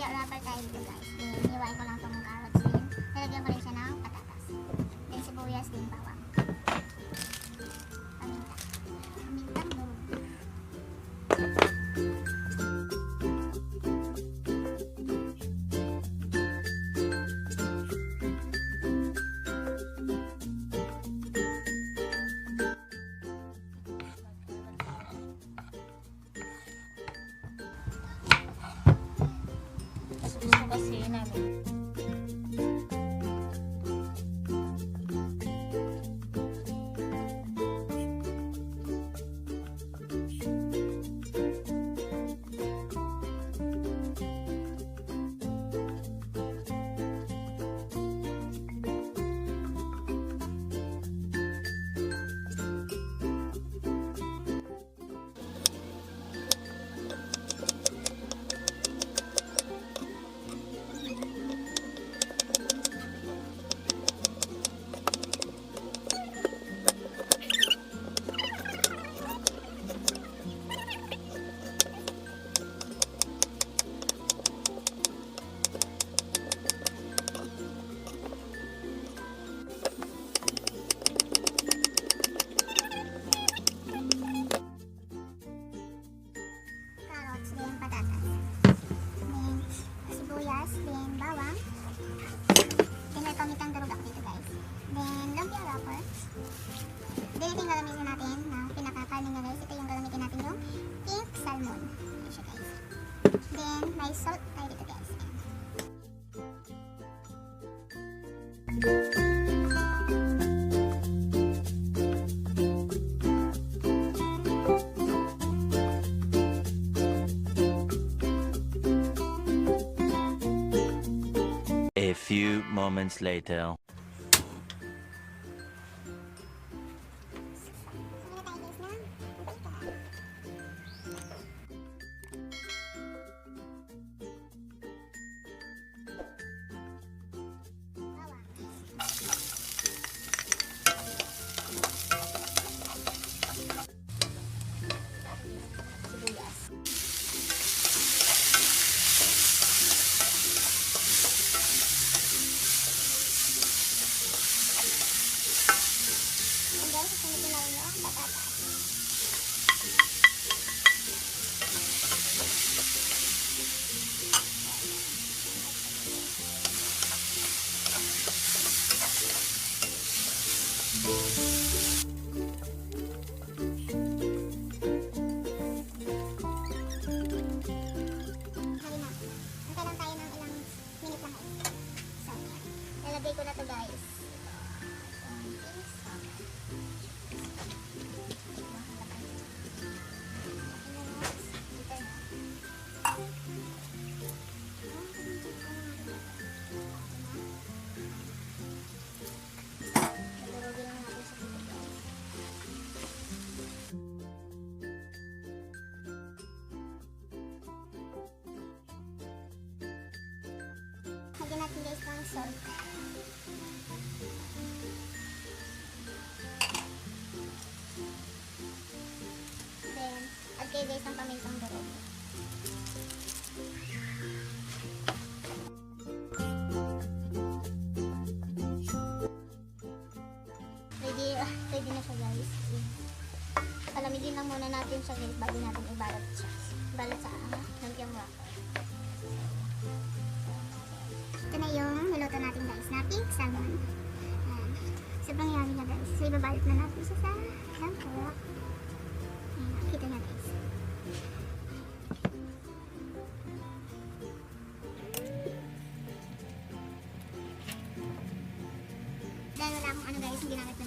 lumpia wrapper tayo dito guys. Then, iwain ko lang itong carrots din. Nilagyan ko rin siya ng patatas. Then, sibuyas din, bawang. Paminta. Pamintang durog. Gusto kasi namin. Then patatas. Then sibuyas, then bawang. Then may pamitang durog ako dito guys. Then lumpia wrapper. Then ito yung gagamitin natin na pinakakanin niya guys. Ito yung gagamitin natin yung pink salmon. Ito siya guys. Then may salt tayo dito guys. A few moments later. Lalagay ko na to guys. Lagyan natin guys ng salt. Then, add kayo guys ng pamintang durog. Ready na siya guys. Palamigin lang muna natin siya guys bago natin ibalot siya. Ibalot sa lumpiang wrapper. Ito na yung niluto natin guys na pink salmon. Ayan. Sobrang yummy na guys. So ibabalot na natin siya sa lumpia. Ayan. Kita na guys. Dahil wala akong ano guys, hindi namin ito